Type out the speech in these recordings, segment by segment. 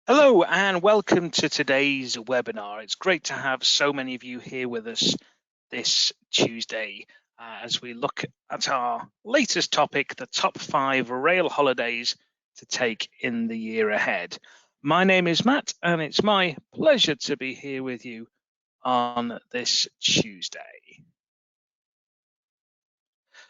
Hello and welcome to today's webinar. It's great to have so many of you here with us this Tuesday as we look at our latest topic, the top 5 rail holidays to take in the year ahead. My name is Matt and it's my pleasure to be here with you on this Tuesday.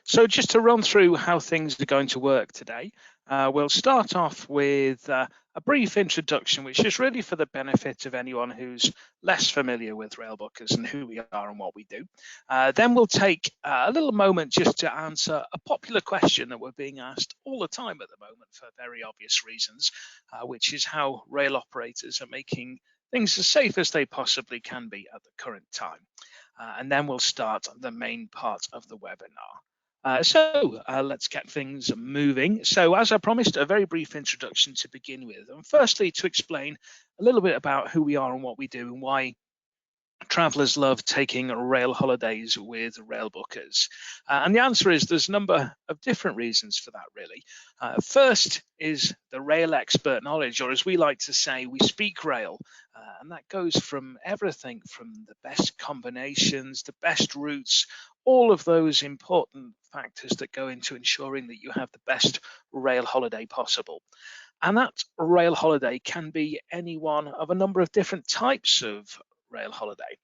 So just to run through how things are going to work today, we'll start off with a brief introduction, which is really for the benefit of anyone who's less familiar with Railbookers and who we are and what we do. Then we'll take a little moment just to answer a popular question that we're being asked all the time at the moment for very obvious reasons, which is how rail operators are making things as safe as they possibly can be at the current time. And then we'll start the main part of the webinar. Let's get things moving. So as I promised, a very brief introduction to begin with. And firstly, to explain a little bit about who we are and what we do and why travellers love taking rail holidays with Railbookers. And the answer is there's a number of different reasons for that, really. First is the rail expert knowledge, or as we like to say, we speak rail. And that goes from everything from the best combinations, the best routes, all of those important factors that go into ensuring that you have the best rail holiday possible. And that rail holiday can be any one of a number of different types of rail holiday.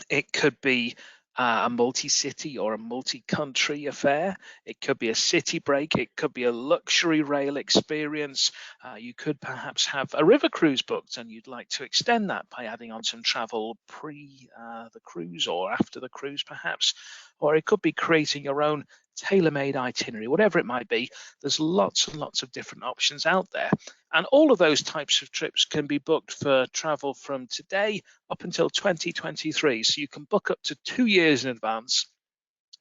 It could be a multi-city or a multi-country affair. It could be a city break. It could be a luxury rail experience. You could perhaps have a river cruise booked and you'd like to extend that by adding on some travel pre the cruise or after the cruise perhaps. Or it could be creating your own tailor-made itinerary, whatever it might be. There's lots and lots of different options out there. And all of those types of trips can be booked for travel from today up until 2023. So you can book up to 2 years in advance.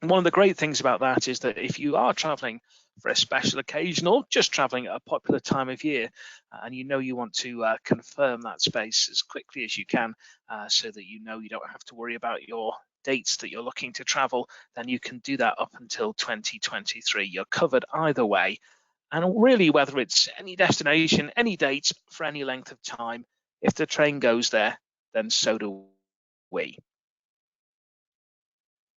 And one of the great things about that is that if you are traveling for a special occasion or just traveling at a popular time of year, and you know you want to confirm that space as quickly as you can, so that you know you don't have to worry about your dates that you're looking to travel, then you can do that up until 2023. You're covered either way. And really, whether it's any destination, any date for any length of time, if the train goes there, then so do we.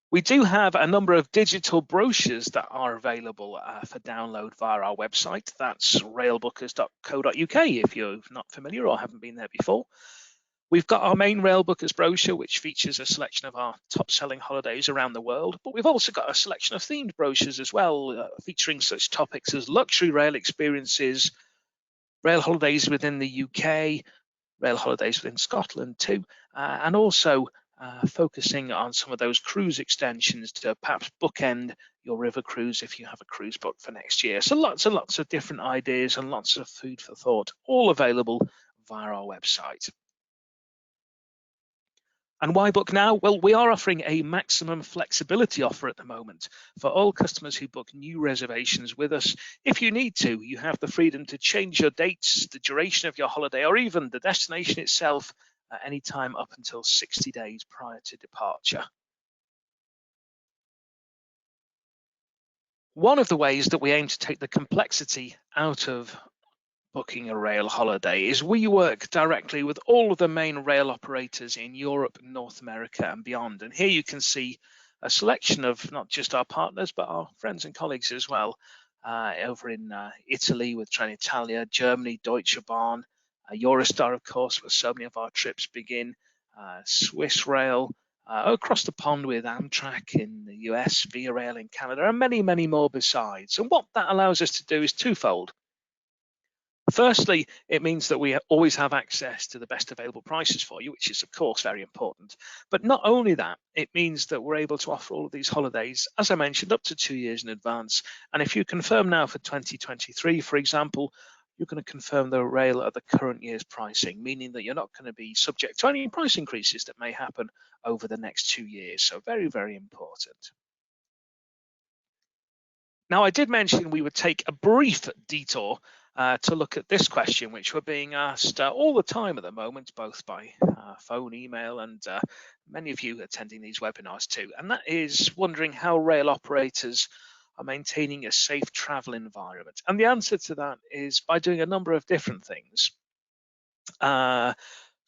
We do have a number of digital brochures that are available for download via our website. That's railbookers.co.uk if you're not familiar or haven't been there before. We've got our main Railbookers brochure, which features a selection of our top-selling holidays around the world, but we've also got a selection of themed brochures as well, featuring such topics as luxury rail experiences, rail holidays within the UK, rail holidays within Scotland too, and also focusing on some of those cruise extensions to perhaps bookend your river cruise if you have a cruise booked for next year. So lots and lots of different ideas and lots of food for thought, all available via our website. And why book now? Well, we are offering a maximum flexibility offer at the moment for all customers who book new reservations with us. If you need to, you have the freedom to change your dates, the duration of your holiday, or even the destination itself at any time up until 60 days prior to departure. One of the ways that we aim to take the complexity out of booking a rail holiday is we work directly with all of the main rail operators in Europe, North America and beyond. And here you can see a selection of not just our partners, but our friends and colleagues as well. Over in Italy with Trenitalia, Germany, Deutsche Bahn, Eurostar, of course, where so many of our trips begin, Swiss Rail, across the pond with Amtrak in the US, Via Rail in Canada, and many, many more besides. And what that allows us to do is twofold. Firstly, it means that we always have access to the best available prices for you, which is, of course, very important. But not only that, it means that we're able to offer all of these holidays, as I mentioned, up to 2 years in advance. And if you confirm now for 2023, for example, you're going to confirm the rail at the current year's pricing, meaning that you're not going to be subject to any price increases that may happen over the next 2 years. So very, very important. Now, I did mention we would take a brief detour to look at this question, which we're being asked all the time at the moment, both by phone, email, and many of you attending these webinars too. And that is wondering how rail operators are maintaining a safe travel environment. And the answer to that is by doing a number of different things. Uh,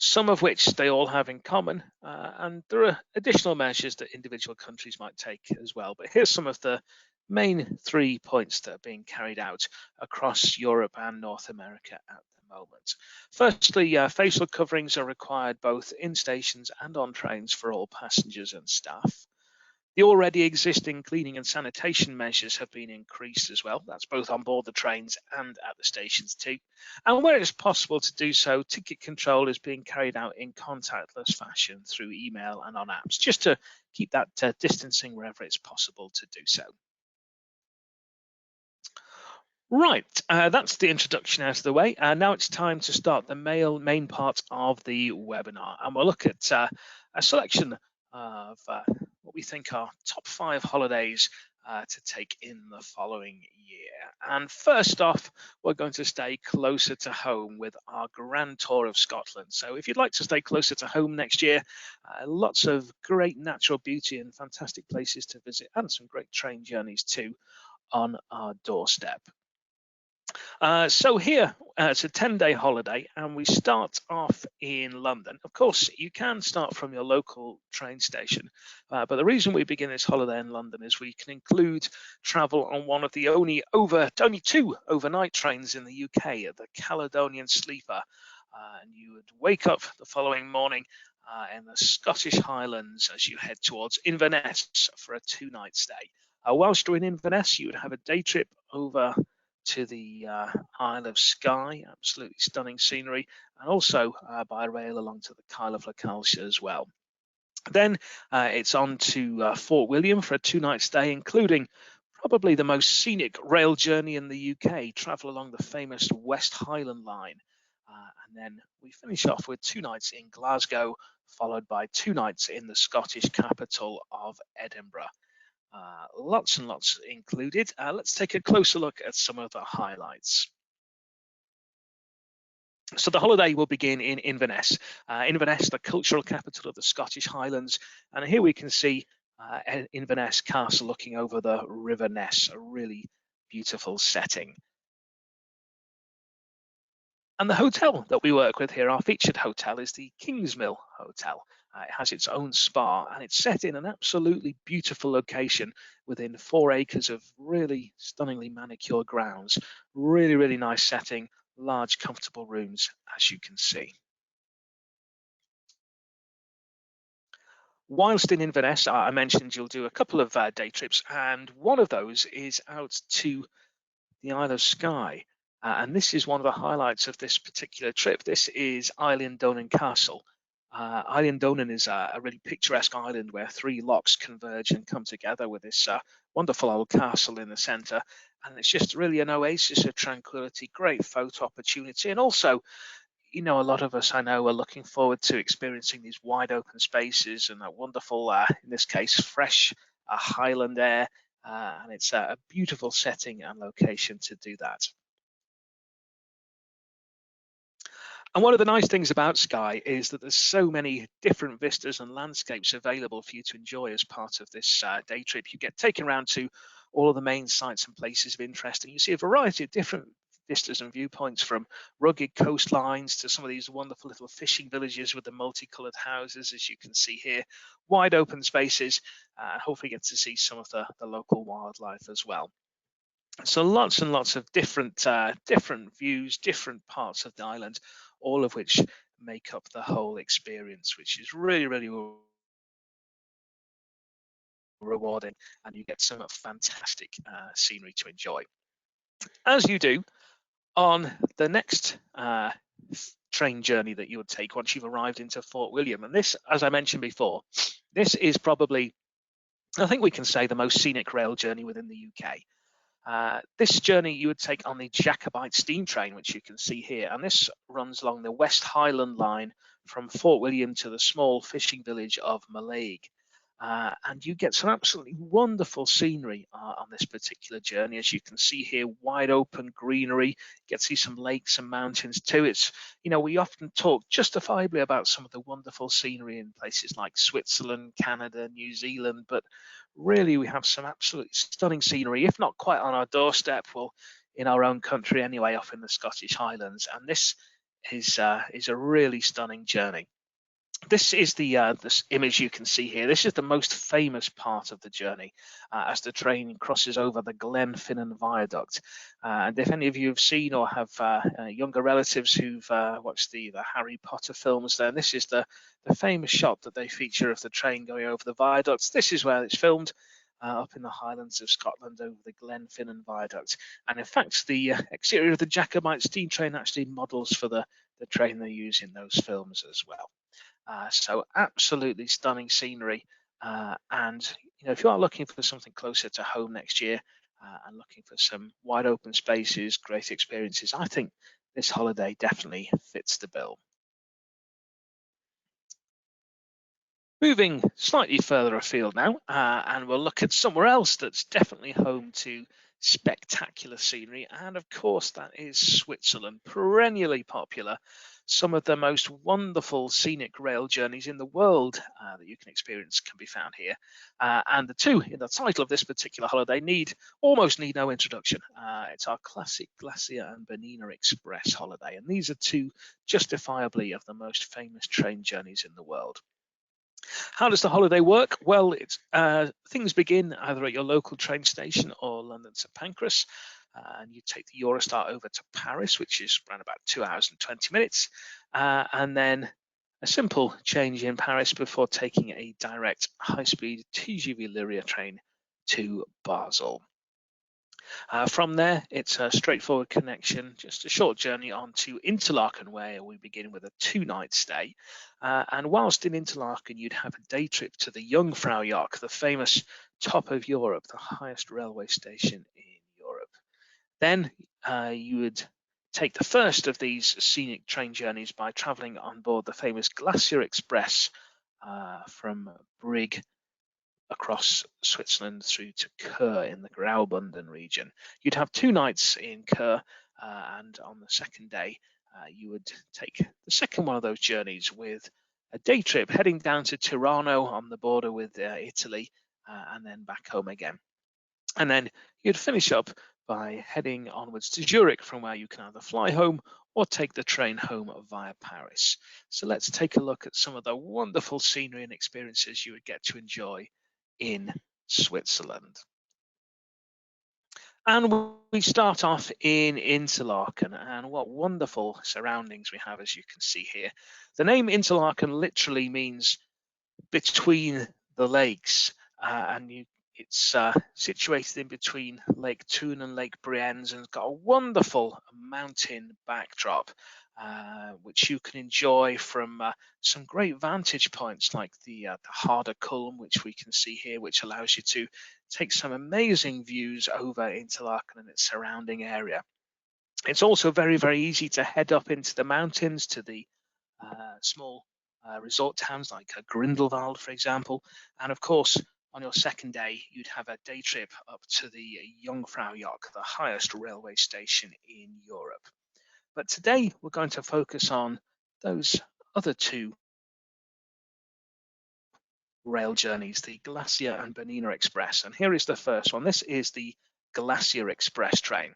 some of which they all have in common, and there are additional measures that individual countries might take as well. But here's some of the main 3 points that are being carried out across Europe and North America at the moment. Firstly, facial coverings are required both in stations and on trains for all passengers and staff. The already existing cleaning and sanitation measures have been increased as well. That's both on board the trains and at the stations too. And where it is possible to do so, ticket control is being carried out in contactless fashion through email and on apps, just to keep that distancing wherever it's possible to do so. Right, that's the introduction out of the way. Now it's time to start the main part of the webinar, and we'll look at a selection of what we think are top 5 holidays to take in the following year. And first off, we're going to stay closer to home with our grand tour of Scotland. So if you'd like to stay closer to home next year, lots of great natural beauty and fantastic places to visit, and some great train journeys too on our doorstep. So here, it's a 10-day holiday, and we start off in London. Of course, you can start from your local train station, but the reason we begin this holiday in London is we can include travel on one of the only 2 overnight trains in the UK, the Caledonian Sleeper. And you would wake up the following morning in the Scottish Highlands as you head towards Inverness for a 2-night stay. Whilst you're in Inverness, you would have a day trip over to the Isle of Skye, absolutely stunning scenery, and also by rail along to the Kyle of Lacalcia as well. Then it's on to Fort William for a 2-night stay, including probably the most scenic rail journey in the UK, travel along the famous West Highland Line. And then we finish off with 2 nights in Glasgow, followed by 2 nights in the Scottish capital of Edinburgh. Lots and lots included. Let's take a closer look at some of the highlights. So the holiday will begin in Inverness. Inverness, the cultural capital of the Scottish Highlands. And here we can see Inverness Castle looking over the River Ness, a really beautiful setting. And the hotel that we work with here, our featured hotel, is the Kingsmill Hotel. It has its own spa, and it's set in an absolutely beautiful location within 4 acres of really stunningly manicured grounds. Really, really nice setting, large, comfortable rooms, as you can see. Whilst in Inverness, I mentioned you'll do a couple of day trips, and one of those is out to the Isle of Skye. And this is one of the highlights of this particular trip. This is Eilean Castle. Eilean is a really picturesque island where 3 lochs converge and come together with this wonderful old castle in the centre. And it's just really an oasis of tranquility, great photo opportunity. And also, a lot of us I know are looking forward to experiencing these wide open spaces and that wonderful, in this case, fresh Highland air. And it's a beautiful setting and location to do that. And one of the nice things about Skye is that there's so many different vistas and landscapes available for you to enjoy as part of this day trip. You get taken around to all of the main sites and places of interest, and you see a variety of different vistas and viewpoints, from rugged coastlines to some of these wonderful little fishing villages with the multicolored houses, as you can see here, wide open spaces, and hopefully get to see some of the local wildlife as well. So lots and lots of different views, different parts of the island, all of which make up the whole experience, which is really, really rewarding, and you get some fantastic scenery to enjoy. As you do on the next train journey that you would take once you've arrived into Fort William. And this, as I mentioned before, this is probably, I think we can say, the most scenic rail journey within the UK. This journey you would take on the Jacobite steam train, which you can see here, and this runs along the West Highland Line from Fort William to the small fishing village of Mallaig. And you get some absolutely wonderful scenery on this particular journey. As you can see here, wide open greenery. You get to see some lakes and mountains too. It's, we often talk justifiably about some of the wonderful scenery in places like Switzerland, Canada, New Zealand, but really we have some absolutely stunning scenery, if not quite on our doorstep, well, in our own country anyway, off in the Scottish Highlands. And this is a really stunning journey. This is this image you can see here. This is the most famous part of the journey as the train crosses over the Glenfinnan Viaduct. And if any of you have seen or have younger relatives who've watched the Harry Potter films, then this is the famous shot that they feature of the train going over the viaducts. This is where it's filmed. Up in the Highlands of Scotland over the Glenfinnan Viaduct. And in fact, the exterior of the Jacobite steam train actually models for the train they use in those films as well. So absolutely stunning scenery. And if you are looking for something closer to home next year and looking for some wide open spaces, great experiences, I think this holiday definitely fits the bill. Moving slightly further afield now, and we'll look at somewhere else that's definitely home to spectacular scenery, and of course that is Switzerland, perennially popular. Some of the most wonderful scenic rail journeys in the world that you can experience can be found here. And the two in the title of this particular holiday almost need no introduction. It's our classic Glacier and Bernina Express holiday, and these are two justifiably of the most famous train journeys in the world. How does the holiday work? Well, things begin either at your local train station or London St Pancras, and you take the Eurostar over to Paris, which is around about 2 hours and 20 minutes, and then a simple change in Paris before taking a direct high-speed TGV Lyria train to Basel. From there, it's a straightforward connection, just a short journey on to Interlaken, where we begin with a 2-night stay. And whilst in Interlaken, you'd have a day trip to the Jungfraujoch, the famous top of Europe, the highest railway station in Europe. Then you would take the first of these scenic train journeys by traveling on board the famous Glacier Express from Brig across Switzerland through to Chur in the Graubünden region. You'd have 2 nights in Chur, and on the second day, you would take the second one of those journeys with a day trip heading down to Tirano on the border with Italy, and then back home again. And then you'd finish up by heading onwards to Zurich, from where you can either fly home or take the train home via Paris. So let's take a look at some of the wonderful scenery and experiences you would get to enjoy in Switzerland. And we start off in Interlaken, and what wonderful surroundings we have, as you can see here. The name Interlaken literally means between the lakes, and it's situated in between Lake Thun and Lake Brienz, and it's got a wonderful mountain backdrop, which you can enjoy from some great vantage points like the Harder Kulm, which we can see here, which allows you to take some amazing views over Interlaken and its surrounding area. It's also very, very easy to head up into the mountains to the small resort towns like Grindelwald, for example. And of course, on your second day, you'd have a day trip up to the Jungfraujoch, the highest railway station in Europe. But today, we're going to focus on those other two rail journeys, the Glacier and Bernina Express. And here is the first one. This is the Glacier Express train.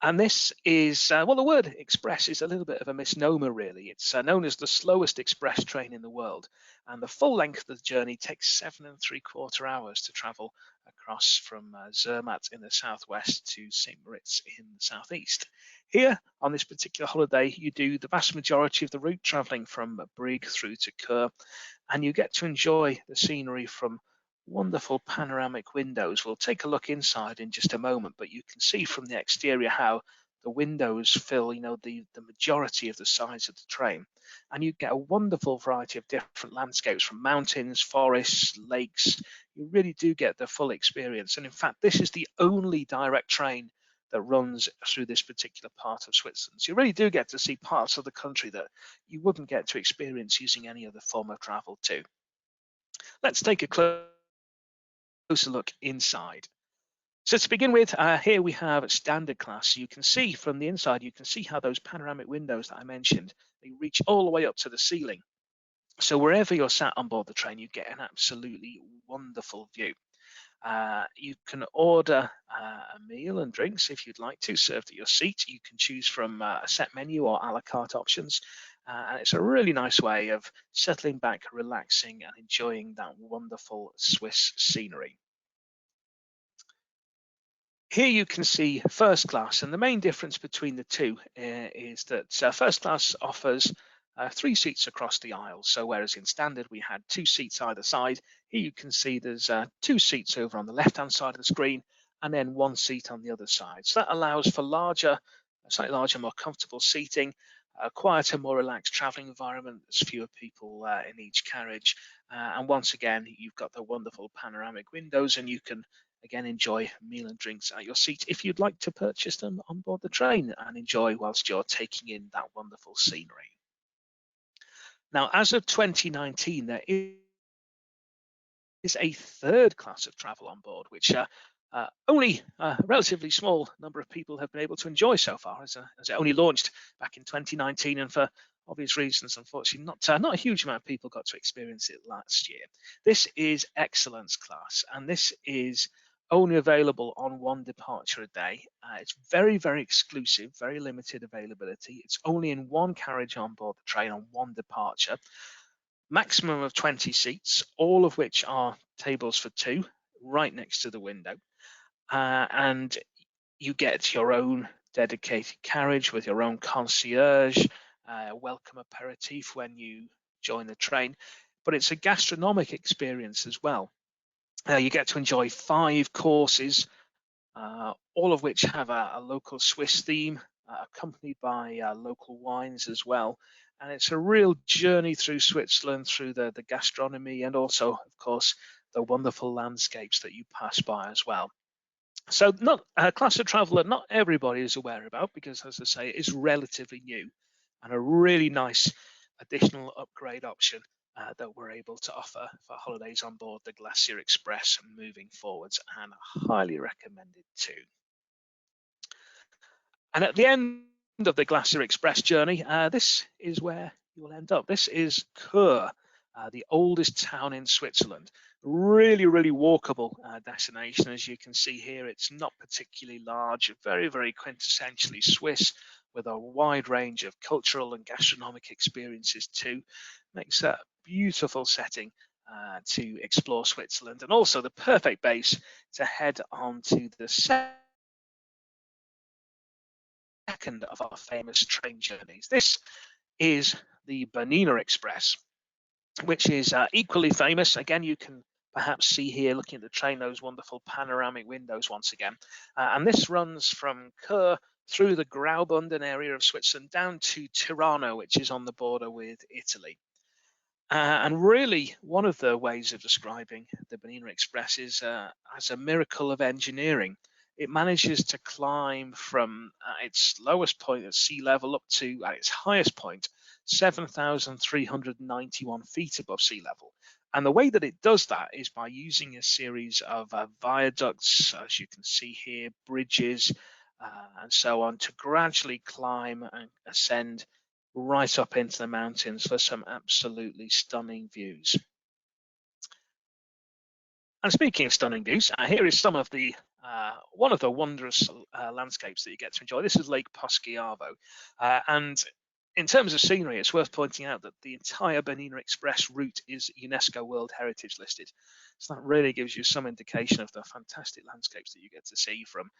And this is, well, the word express is a little bit of a misnomer, really. It's known as the slowest express train in the world. And the full length of the journey takes 7¾ hours to travel across from Zermatt in the southwest to St. Moritz in the southeast. Here, on this particular holiday, you do the vast majority of the route traveling from Brig through to Chur, and you get to enjoy the scenery from wonderful panoramic windows. We'll take a look inside in just a moment, but you can see from the exterior how the windows fill, the majority of the size of the train. And you get a wonderful variety of different landscapes, from mountains, forests, lakes. You really do get the full experience. And in fact, this is the only direct train that runs through this particular part of Switzerland. So you really do get to see parts of the country that you wouldn't get to experience using any other form of travel too. Let's take a closer look inside. So to begin with, here we have standard class. You can see from the inside, you can see how those panoramic windows that I mentioned, they reach all the way up to the ceiling. So wherever you're sat on board the train, you get an absolutely wonderful view. You can order a meal and drinks if you'd like to, served at your seat. You can choose from a set menu or a la carte options. And it's a really nice way of settling back, relaxing, and enjoying that wonderful Swiss scenery. Here you can see first class, and the main difference between the two is that first class offers 3 seats across the aisle. So whereas in standard we had 2 seats either side, here you can see there's 2 seats over on the left-hand side of the screen, and then 1 seat on the other side. So that allows for slightly larger, more comfortable seating, a quieter, more relaxed traveling environment. There's fewer people in each carriage, and once again, you've got the wonderful panoramic windows, and you can again enjoy meal and drinks at your seat if you'd like to purchase them on board the train and enjoy whilst you're taking in that wonderful scenery. Now, as of 2019, there is a third class of travel on board, which only a relatively small number of people have been able to enjoy so far, as it only launched back in 2019, and for obvious reasons, unfortunately, not a huge amount of people got to experience it last year. This is Excellence Class, and this is only available on one departure a day. It's very, very exclusive, very limited availability. It's only in one carriage on board the train on one departure. Maximum of 20 seats, all of which are tables for two, right next to the window. And you get your own dedicated carriage with your own concierge, welcome aperitif when you join the train. But it's a gastronomic experience as well. You get to enjoy 5 courses, all of which have a local Swiss theme, accompanied by local wines as well. And it's a real journey through Switzerland, through the gastronomy, and also, of course, the wonderful landscapes that you pass by as well. So not a class of travel that not everybody is aware about, because, as I say, it is relatively new and a really nice additional upgrade option that we're able to offer for holidays on board the Glacier Express moving forwards, and highly recommended too. And at the end of the Glacier Express journey, this is where you'll end up. This is Chur, the oldest town in Switzerland. Really, really walkable destination. As you can see here, it's not particularly large, very, very quintessentially Swiss, with a wide range of cultural and gastronomic experiences too. Makes a beautiful setting to explore Switzerland, and also the perfect base to head on to the second of our famous train journeys. This is the Bernina Express, which is equally famous. Again, you can perhaps see here, looking at the train, those wonderful panoramic windows once again. And this runs from Chur through the Graubünden area of Switzerland down to Tirano, which is on the border with Italy. And really, one of the ways of describing the Bernina Express is as a miracle of engineering. It manages to climb from its lowest point at sea level up to, at its highest point, 7,391 feet above sea level. And the way that it does that is by using a series of viaducts, as you can see here, bridges, and so on, to gradually climb and ascend right up into the mountains for some absolutely stunning views. And speaking of stunning views, here is some of the one of the wondrous landscapes that you get to enjoy. This is Lake Poschiavo, and in terms of scenery, it's worth pointing out that the entire Bernina Express route is UNESCO World Heritage listed. So that really gives you some indication of the fantastic landscapes that you get to see, from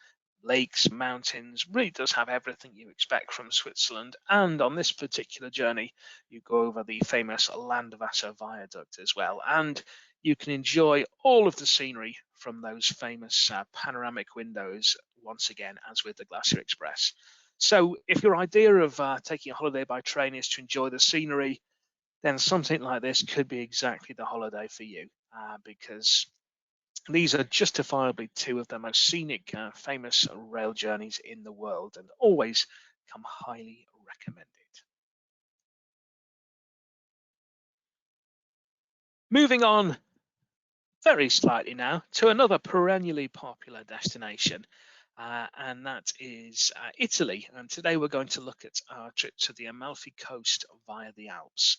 lakes, mountains. Really does have everything you expect from Switzerland. And on this particular journey, you go over the famous Landwasser Viaduct as well. And you can enjoy all of the scenery from those famous panoramic windows, once again, as with the Glacier Express. So if your idea of taking a holiday by train is to enjoy the scenery, then something like this could be exactly the holiday for you, because these are justifiably 2 of the most scenic, famous rail journeys in the world, and always come highly recommended. Moving on very slightly now to another perennially popular destination, and that is Italy. And today we're going to look at our trip to the Amalfi coast via the Alps.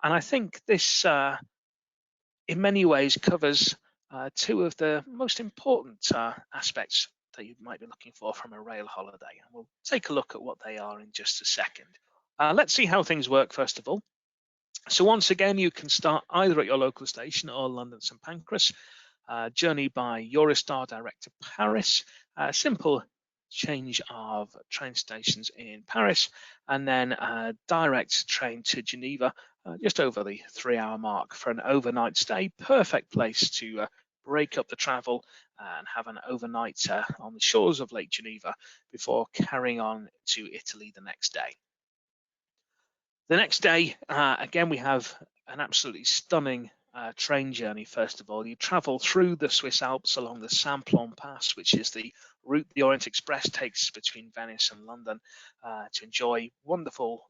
And I think this, in many ways, covers 2 of the most important aspects that you might be looking for from a rail holiday. And we'll take a look at what they are in just a second. Let's see how things work first of all. So once again, you can start either at your local station or London St Pancras. Journey by Eurostar direct to Paris. Simple change of train stations in Paris, and then direct train to Geneva, just over the 3-hour mark for an overnight stay. Perfect place to break up the travel and have an overnight on the shores of Lake Geneva before carrying on to Italy the next day. The next day, again, we have an absolutely stunning train journey. First of all, you travel through the Swiss Alps along the Simplon Pass, which is the route the Orient Express takes between Venice and London, to enjoy wonderful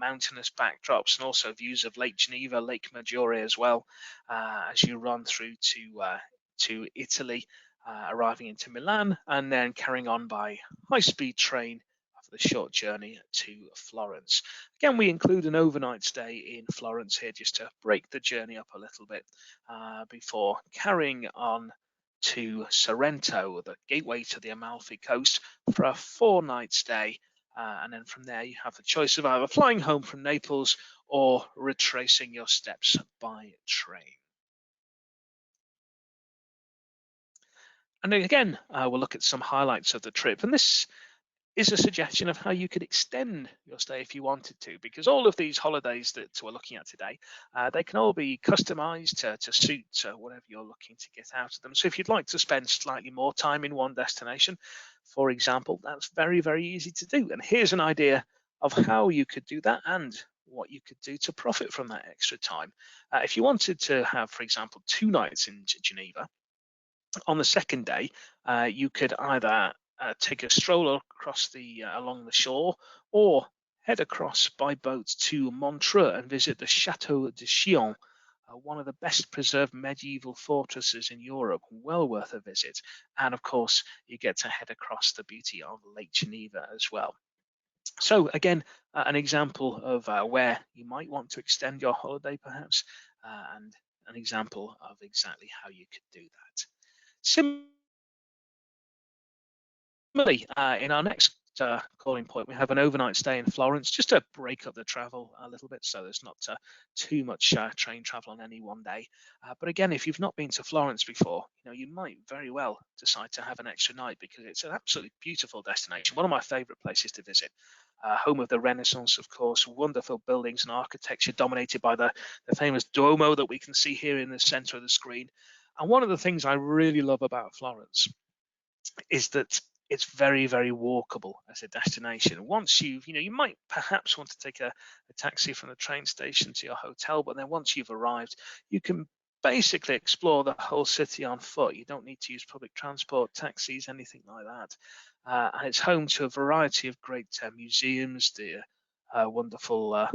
mountainous backdrops and also views of Lake Geneva, Lake Maggiore as well, as you run through to Italy, arriving into Milan and then carrying on by high-speed train for the short journey to Florence. Again, we include an overnight stay in Florence here just to break the journey up a little bit before carrying on to Sorrento, the gateway to the Amalfi coast, for a 4-night stay. And then from there, you have the choice of either flying home from Naples or retracing your steps by train. And again, we'll look at some highlights of the trip. And this is a suggestion of how you could extend your stay if you wanted to, because all of these holidays that we're looking at today, they can all be customized to suit whatever you're looking to get out of them. So if you'd like to spend slightly more time in one destination, for example, that's very, very easy to do. And here's an idea of how you could do that and what you could do to profit from that extra time. If you wanted to have, for example, 2 nights in Geneva, on the second day, you could either take a stroll across along the shore, or head across by boat to Montreux and visit the Chateau de Chillon, one of the best preserved medieval fortresses in Europe, well worth a visit. And of course, you get to head across the beauty of Lake Geneva as well. So again, an example of where you might want to extend your holiday perhaps, and an example of exactly how you could do that. Similarly, in our next calling point, we have an overnight stay in Florence, just to break up the travel a little bit, so there's not too much train travel on any one day. But again, if you've not been to Florence before, you might very well decide to have an extra night, because it's an absolutely beautiful destination. One of my favorite places to visit. Home of the Renaissance, of course, wonderful buildings and architecture dominated by the famous Duomo that we can see here in the center of the screen. And one of the things I really love about Florence is that it's very, very walkable as a destination. Once you might perhaps want to take a taxi from the train station to your hotel, but then once you've arrived, you can basically explore the whole city on foot. You don't need to use public transport, taxis, anything like that. And it's home to a variety of great museums, the wonderful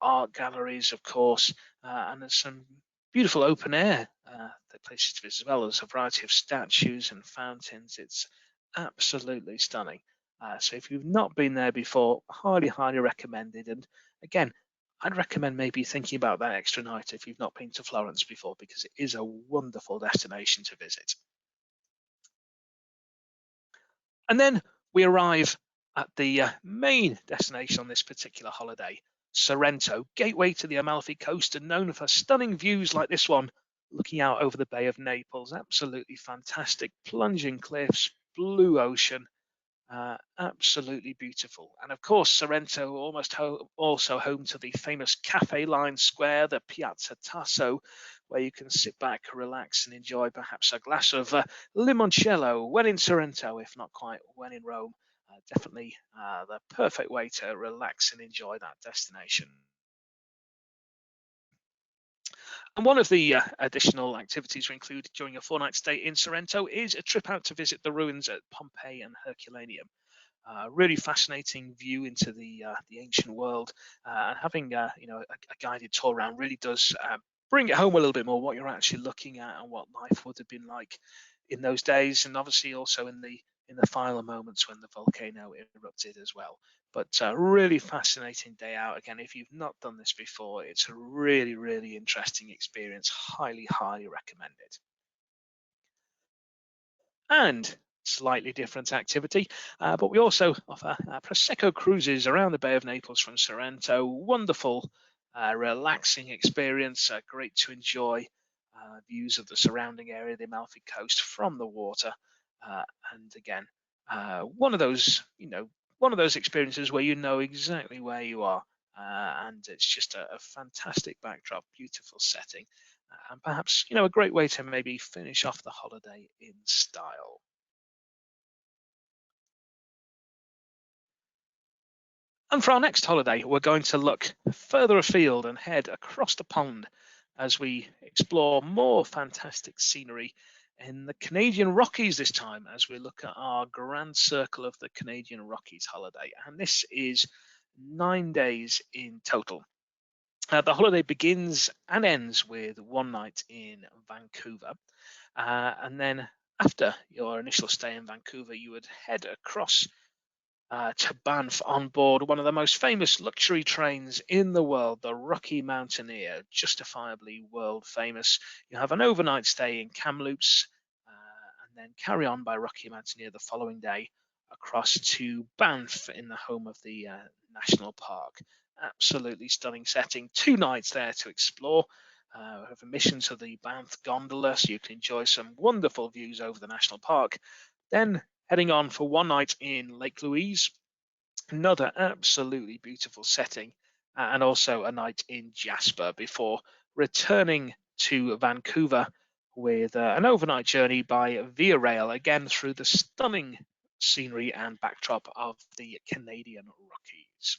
art galleries, of course, and there's some beautiful open air places to visit as well. There's a variety of statues and fountains. It's absolutely stunning. So if you've not been there before, highly, highly recommended. And again, I'd recommend maybe thinking about that extra night if you've not been to Florence before, because it is a wonderful destination to visit. And then we arrive at the main destination on this particular holiday, Sorrento, gateway to the Amalfi coast and known for stunning views like this one, looking out over the Bay of Naples. Absolutely fantastic, plunging cliffs, blue ocean, absolutely beautiful. And of course, Sorrento also home to the famous Cafe Line Square, the Piazza Tasso, where you can sit back, relax, and enjoy perhaps a glass of limoncello when in Sorrento, if not quite when in Rome. Definitely the perfect way to relax and enjoy that destination. And one of the additional activities we include during a 4-night stay in Sorrento is a trip out to visit the ruins at Pompeii and Herculaneum. Really fascinating view into the ancient world, and having a guided tour around really does bring it home a little bit more what you're actually looking at and what life would have been like in those days, and obviously also in the final moments when the volcano erupted as well. But really fascinating day out. Again, if you've not done this before, it's a really, really interesting experience. Highly, highly recommended. And slightly different activity. But we also offer Prosecco cruises around the Bay of Naples from Sorrento. Wonderful, relaxing experience, great to enjoy views of the surrounding area, the Amalfi coast from the water. Uh, and again, one of those, one of those experiences where you know exactly where you are. And it's just a fantastic backdrop, beautiful setting, and perhaps, a great way to maybe finish off the holiday in style. And for our next holiday, we're going to look further afield and head across the pond as we explore more fantastic scenery in the Canadian Rockies this time, as we look at our Grand Circle of the Canadian Rockies holiday. And this is 9 days in total. The holiday begins and ends with one night in Vancouver. And then after your initial stay in Vancouver, you would head across to Banff on board one of the most famous luxury trains in the world, the Rocky Mountaineer, justifiably world famous. You have an overnight stay in Kamloops and then carry on by Rocky Mountaineer the following day across to Banff in the home of the national park. Absolutely stunning setting. 2 nights there to explore. We have a mission to the Banff gondola so you can enjoy some wonderful views over the national park. Then heading on for one night in Lake Louise, another absolutely beautiful setting, and also a night in Jasper before returning to Vancouver with an overnight journey by Via Rail, again through the stunning scenery and backdrop of the Canadian Rockies.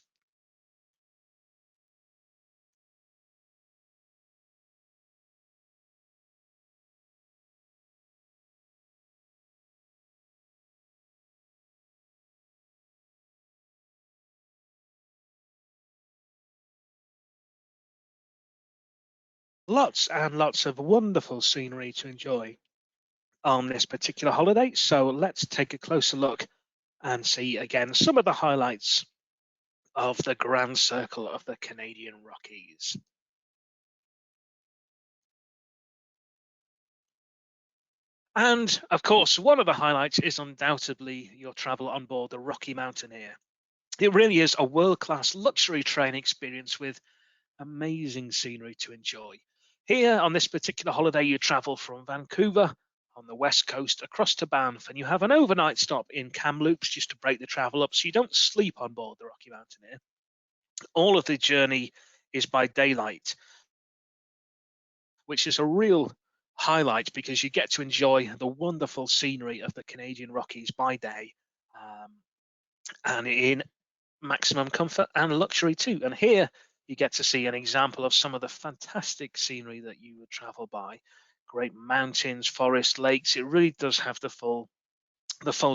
Lots and lots of wonderful scenery to enjoy on this particular holiday. So let's take a closer look and see again some of the highlights of the Grand Circle of the Canadian Rockies. And of course, one of the highlights is undoubtedly your travel on board the Rocky Mountaineer. It really is a world-class luxury train experience with amazing scenery to enjoy. Here on this particular holiday, you travel from Vancouver on the west coast across to Banff, and you have an overnight stop in Kamloops just to break the travel up so you don't sleep on board the Rocky Mountaineer. All of the journey is by daylight, which is a real highlight because you get to enjoy the wonderful scenery of the Canadian Rockies by day, and in maximum comfort and luxury too. And here you get to see an example of some of the fantastic scenery that you would travel by. Great mountains, forests, lakes. It really does have the full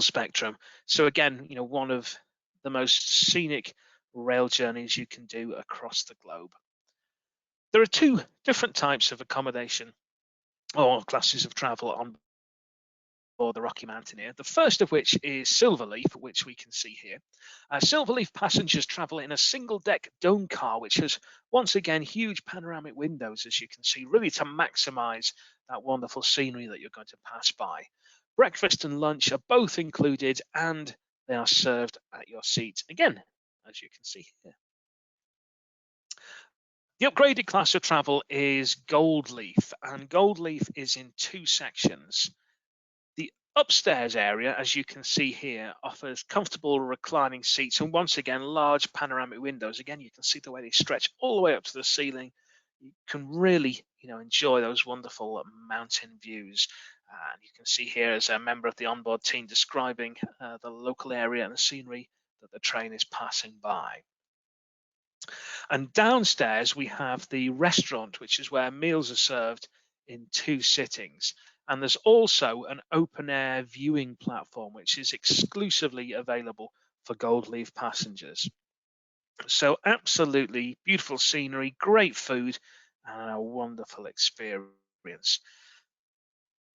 spectrum. So again, one of the most scenic rail journeys you can do across the globe. There are 2 different types of accommodation or classes of travel on board the Rocky Mountaineer. The first of which is Silverleaf, which we can see here. Silverleaf passengers travel in a single-deck dome car, which has once again huge panoramic windows, as you can see, really to maximize that wonderful scenery that you're going to pass by. Breakfast and lunch are both included, and they are served at your seat, again, as you can see here. The upgraded class of travel is Gold Leaf, and Gold Leaf is in 2 sections. The upstairs area, as you can see here, offers comfortable reclining seats and once again large panoramic windows. Again, you can see the way they stretch all the way up to the ceiling. You can really, enjoy those wonderful mountain views. And you can see here as a member of the onboard team describing the local area and the scenery that the train is passing by. And downstairs we have the restaurant, which is where meals are served in 2 sittings. And there's also an open air viewing platform, which is exclusively available for Gold Leaf passengers. So absolutely beautiful scenery, great food, and a wonderful experience.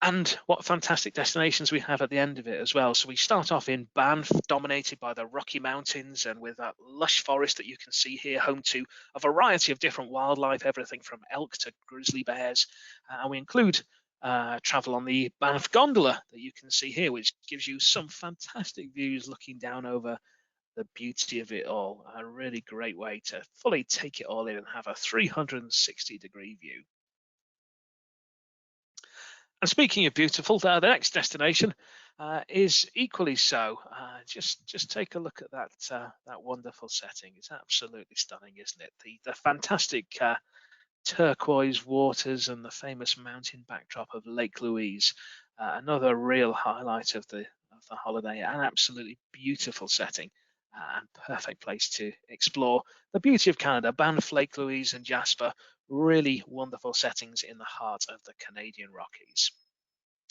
And what fantastic destinations we have at the end of it as well. So we start off in Banff, dominated by the Rocky Mountains and with that lush forest that you can see here, home to a variety of different wildlife, everything from elk to grizzly bears. And we include travel on the Banff gondola that you can see here, which gives you some fantastic views looking down over the beauty of it all. A really great way to fully take it all in and have a 360-degree view. And speaking of beautiful, the next destination is equally so. Just take a look at that wonderful setting. It's absolutely stunning, isn't it? The fantastic turquoise waters and the famous mountain backdrop of Lake Louise. Another real highlight of the holiday. An absolutely beautiful setting and perfect place to explore the beauty of Canada. Banff, Lake Louise, and Jasper. Really wonderful settings in the heart of the Canadian Rockies.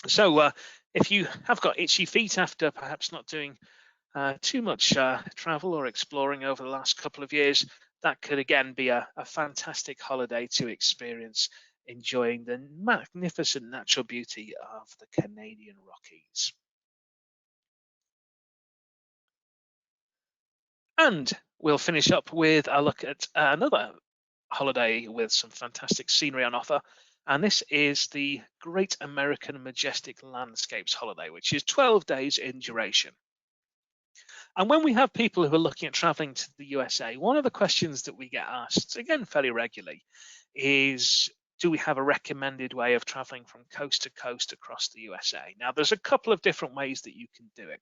So if you have got itchy feet after perhaps not doing too much travel or exploring over the last couple of years, that could again be a fantastic holiday to experience, enjoying the magnificent natural beauty of the Canadian Rockies. And we'll finish up with a look at another holiday with some fantastic scenery on offer. And this is the Great American Majestic Landscapes holiday, which is 12 days in duration. And when we have people who are looking at traveling to the USA, one of the questions that we get asked, again, fairly regularly, is do we have a recommended way of traveling from coast to coast across the USA? Now, there's a couple of different ways that you can do it.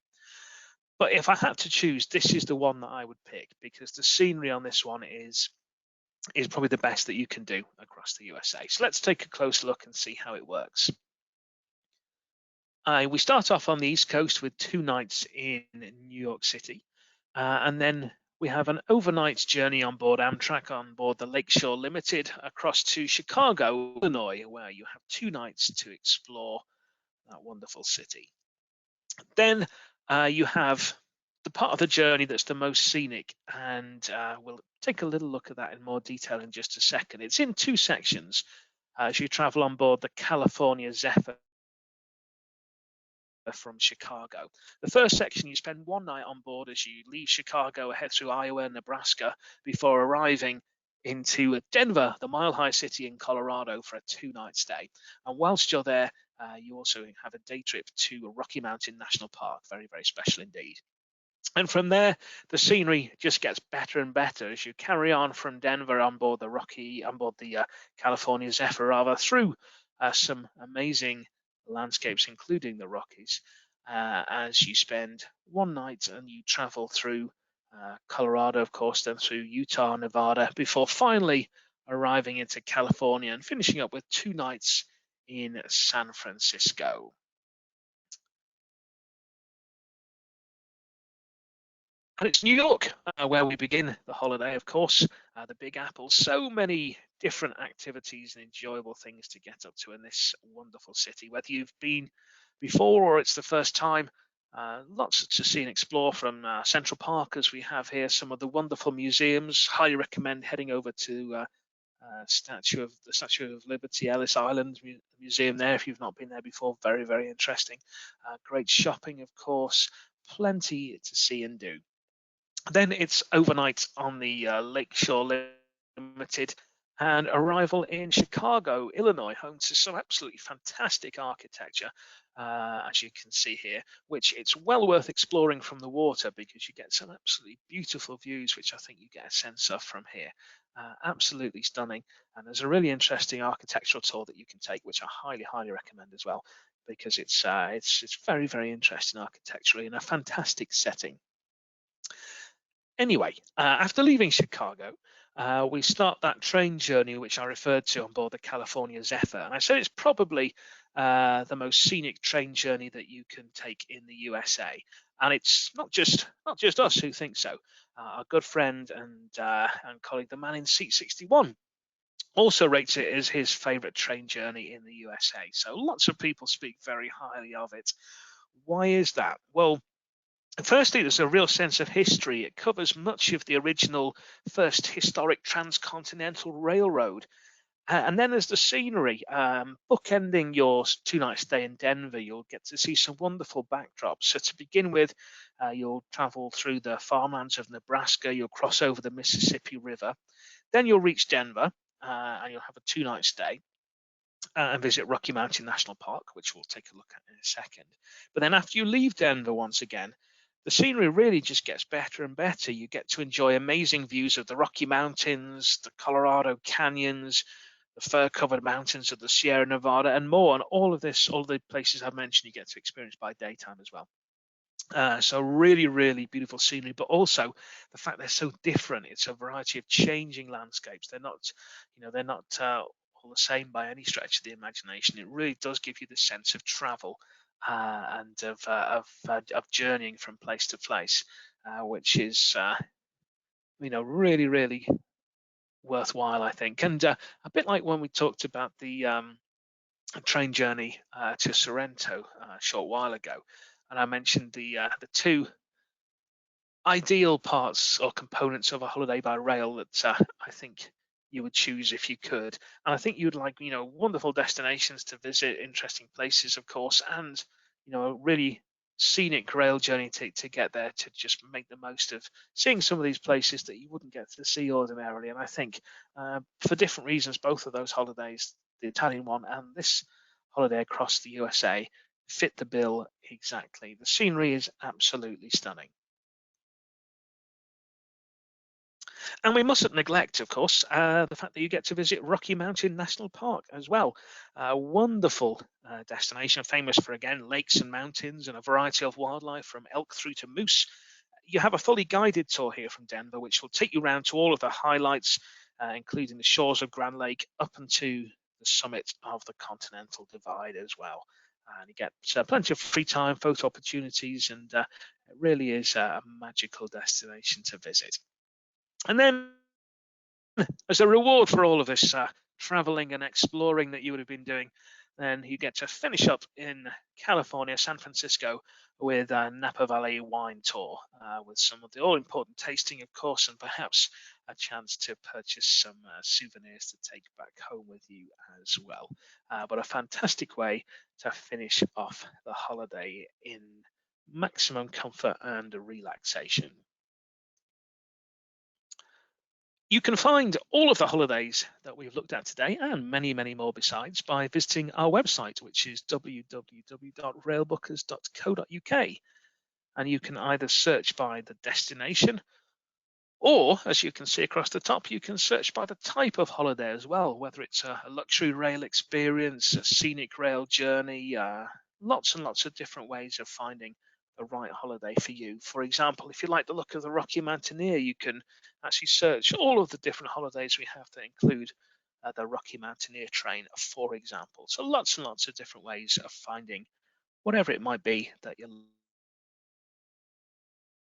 But if I had to choose, this is the one that I would pick because the scenery on this one is probably the best that you can do across the USA. So let's take a close look and see how it works. We start off on the East Coast with 2 nights in New York City, and then we have an overnight journey on board Amtrak on board the Lakeshore Limited across to Chicago, Illinois, where you have 2 nights to explore that wonderful city. Then you have the part of the journey that's the most scenic, and we'll take a little look at that in more detail in just a second. It's in 2 sections as you travel on board the California Zephyr from Chicago. The first section, you spend 1 night on board as you leave Chicago, head through Iowa and Nebraska before arriving into Denver, the Mile High City in Colorado, for a 2-night stay. And whilst you're there, you also have a day trip to Rocky Mountain National Park. Very, very special indeed. And from there, the scenery just gets better and better as you carry on from Denver on board the California Zephyr, rather, through some amazing landscapes, including the Rockies, as you spend 1 night and you travel through Colorado, of course, then through Utah, Nevada, before finally arriving into California and finishing up with 2 nights in San Francisco. And it's New York where we begin the holiday, of course, the Big Apple. So many different activities and enjoyable things to get up to in this wonderful city. Whether you've been before or it's the first time, lots to see and explore from Central Park, as we have here some of the wonderful museums. Highly recommend heading over to the Statue of Liberty, Ellis Island Museum there if you've not been there before. Very, very interesting. Great shopping, of course. Plenty to see and do. Then it's overnight on the Lakeshore Limited and arrival in Chicago, Illinois, home to some absolutely fantastic architecture, as you can see here, which it's well worth exploring from the water because you get some absolutely beautiful views, which I think you get a sense of from here. Absolutely stunning. And there's a really interesting architectural tour that you can take, which I highly, highly recommend as well, because it's very, very interesting architecturally and a fantastic setting. Anyway, after leaving Chicago, we start that train journey, which I referred to on board the California Zephyr. And I said it's probably the most scenic train journey that you can take in the USA. And it's not just us who think so. Our good friend and colleague, the man in seat 61, also rates it as his favorite train journey in the USA. So lots of people speak very highly of it. Why is that? Well, firstly, there's a real sense of history. It covers much of the original first historic transcontinental railroad. And then there's the scenery. Bookending your 2-night stay in Denver, you'll get to see some wonderful backdrops. So to begin with, you'll travel through the farmlands of Nebraska. You'll cross over the Mississippi River. Then you'll reach Denver, and you'll have a 2-night stay. and visit Rocky Mountain National Park, which we'll take a look at in a second. But then after you leave Denver once again, the scenery really just gets better and better. You get to enjoy amazing views of the Rocky Mountains, the Colorado canyons, the fir-covered mountains of the Sierra Nevada, and more. And all of this, all the places I've mentioned, you get to experience by daytime as well. So really, really beautiful scenery, but also the fact they're so different. It's a variety of changing landscapes. They're not all the same by any stretch of the imagination. It really does give you the sense of travel and of journeying from place to place, which is really, really worthwhile, I think. And a bit like when we talked about the train journey to Sorrento a short while ago, and I mentioned the two ideal parts or components of a holiday by rail that I think you would choose if you could. And I think you'd like, wonderful destinations to visit, interesting places, of course, and, a really scenic rail journey to get there, to just make the most of seeing some of these places that you wouldn't get to see ordinarily. And I think for different reasons, both of those holidays, the Italian one and this holiday across the USA, fit the bill exactly. The scenery is absolutely stunning. And we mustn't neglect, of course, the fact that you get to visit Rocky Mountain National Park as well. A wonderful destination, famous for, again, lakes and mountains and a variety of wildlife from elk through to moose. You have a fully guided tour here from Denver, which will take you around to all of the highlights, including the shores of Grand Lake up into the summit of the Continental Divide as well. And you get plenty of free time, photo opportunities, and it really is a magical destination to visit. And then, as a reward for all of this traveling and exploring that you would have been doing, then you get to finish up in California, San Francisco, with a Napa Valley wine tour, with some of the all-important tasting, of course, and perhaps a chance to purchase some souvenirs to take back home with you as well. But a fantastic way to finish off the holiday in maximum comfort and relaxation. You can find all of the holidays that we've looked at today and many, many more besides by visiting our website, which is www.railbookers.co.uk. And you can either search by the destination, or, as you can see across the top, you can search by the type of holiday as well, whether it's a luxury rail experience, a scenic rail journey, lots and lots of different ways of finding the right holiday for you. For example, if you like the look of the Rocky Mountaineer, you can actually search all of the different holidays we have that include the Rocky Mountaineer train, for example. So lots and lots of different ways of finding whatever it might be that you're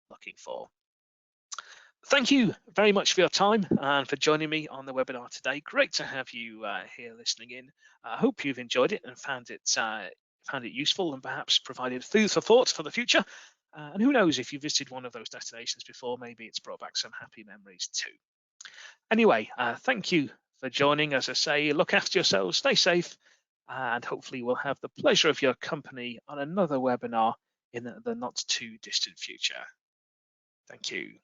looking for. Thank you very much for your time and for joining me on the webinar today. Great to have you here listening in. I hope you've enjoyed it and found it useful and perhaps provided food for thought for the future. And who knows, if you visited one of those destinations before, maybe it's brought back some happy memories too. Anyway, thank you for joining. As I say, look after yourselves, stay safe, and hopefully we'll have the pleasure of your company on another webinar in the not too distant future. Thank you.